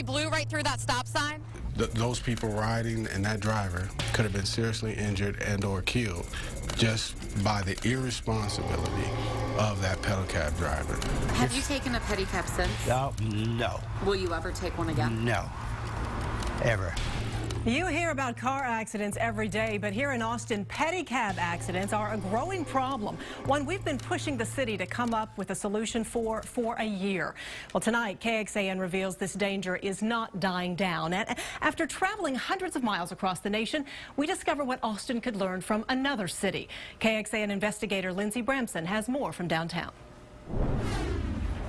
you blew right through that stop sign? Those people riding and that driver could have been seriously injured and or killed just by the irresponsibility of that pedicab driver. Have you taken a pedicab since? No. Will you ever take one again? No. Ever. You hear about car accidents every day, but here in Austin, pedicab accidents are a growing problem, one we've been pushing the city to come up with a solution for a year. Well, tonight, KXAN reveals this danger is not dying down. And after traveling hundreds of miles across the nation, we discover what Austin could learn from another city. KXAN investigator Lindsey Bramson has more from downtown.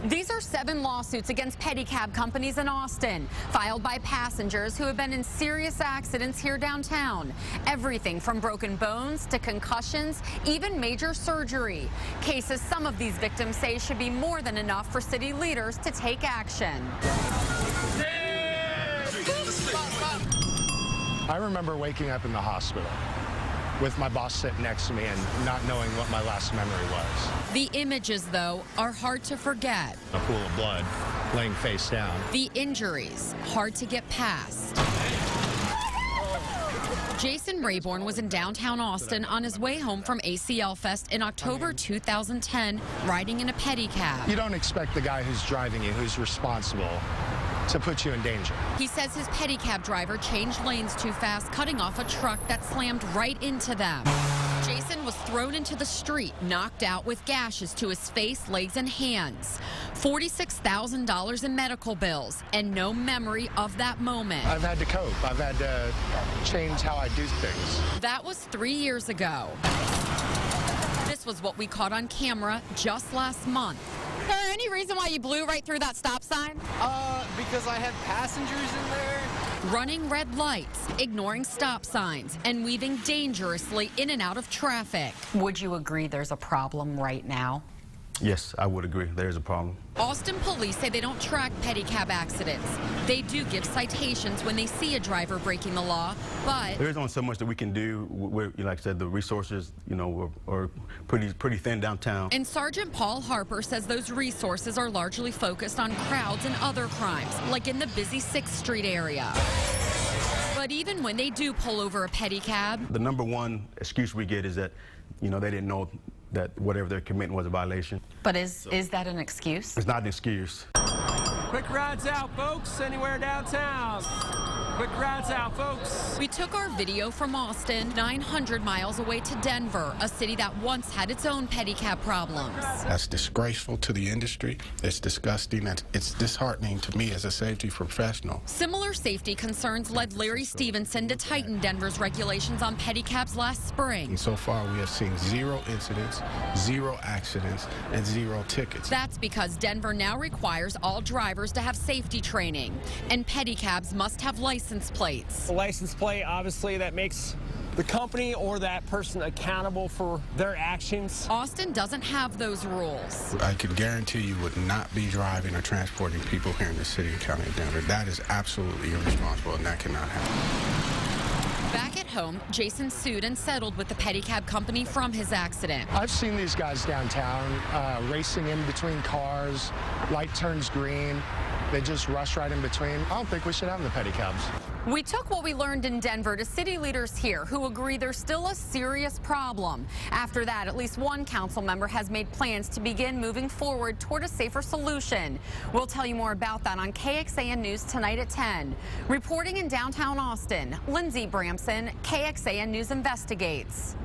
These are 7 lawsuits against pedicab companies in Austin, filed by passengers who have been in serious accidents here downtown. Everything from broken bones to concussions, even major surgery. Cases some of these victims say should be more than enough for city leaders to take action. I remember waking up in the hospital with my boss sitting next to me and not knowing what my last memory was. The images, though, are hard to forget. A pool of blood, laying face down. The injuries, hard to get past. Jason Rayborn was in downtown Austin on his way home from ACL Fest in October 2010, riding in a pedicab. You don't expect the guy who's driving you, who's responsible, to put you in danger. He says his pedicab driver changed lanes too fast, cutting off a truck that slammed right into them. Jason was thrown into the street, knocked out with gashes to his face, legs, and hands. $46,000 in medical bills, and no memory of that moment. I've had to cope. I've had to change how I do things. That was 3 years ago. This was what we caught on camera just last month. Is there any reason why you blew right through that stop sign? Because I had passengers in there. Running red lights, ignoring stop signs, and weaving dangerously in and out of traffic. Would you agree there's a problem right now? Yes, I would agree. There's a problem. Austin police say they don't track pedicab accidents. They do give citations when they see a driver breaking the law, but There's only so much that we can do. Like I said, the resources, are pretty thin downtown. And Sergeant Paul Harper says those resources are largely focused on crowds and other crimes, like in the busy 6th Street area. But even when they do pull over a pedicab, The number one excuse we get is that, they didn't know that whatever they're committing was a violation. but is that an excuse? It's not an excuse. Quick rides out, folks. Anywhere downtown. Quick rides out, folks. We took our video from Austin, 900 miles away to Denver, a city that once had its own pedicab problems. That's disgraceful to the industry. It's disgusting. And it's disheartening to me as a safety professional. Similar safety concerns led Larry Stevenson to tighten Denver's regulations on pedicabs last spring. And so far, we have seen 0 incidents, 0 accidents, and 0 tickets. That's because Denver now requires all drivers to have safety training, and pedicabs must have license plates. The license plate, obviously, that makes the company or that person accountable for their actions. Austin doesn't have those rules. I can guarantee you would not be driving or transporting people here in the city and county of Denver. That is absolutely irresponsible, and that cannot happen. Back at home, Jason sued and settled with the pedicab company from his accident. I've seen these guys downtown racing in between cars, light turns green, they just rush right in between. I don't think we should have the pedicabs. We took what we learned in Denver to city leaders here who agree there's still a serious problem. After that, at least one council member has made plans to begin moving forward toward a safer solution. We'll tell you more about that on KXAN News tonight at 10. Reporting in downtown Austin, Lindsey Bramson, KXAN News Investigates.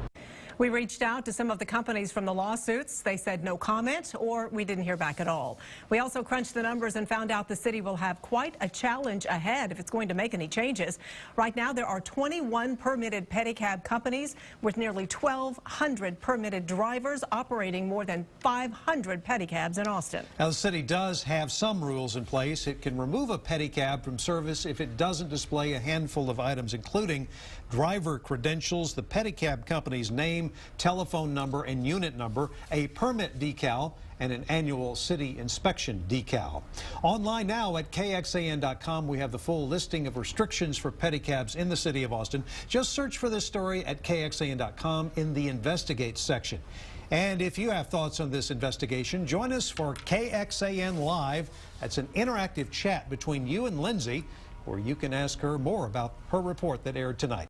We reached out to some of the companies from the lawsuits. They said no comment, or we didn't hear back at all. We also crunched the numbers and found out the city will have quite a challenge ahead if it's going to make any changes. Right now, there are 21 permitted pedicab companies with nearly 1,200 permitted drivers operating more than 500 pedicabs in Austin. Now, the city does have some rules in place. It can remove a pedicab from service if it doesn't display a handful of items, including driver credentials, the pedicab company's name, telephone number and unit number, a permit decal, and an annual city inspection decal. Online now at KXAN.com, we have the full listing of restrictions for pedicabs in the city of Austin. Just search for this story at KXAN.com in the Investigate section. And if you have thoughts on this investigation, join us for KXAN Live. That's an interactive chat between you and Lindsay, where you can ask her more about her report that aired tonight.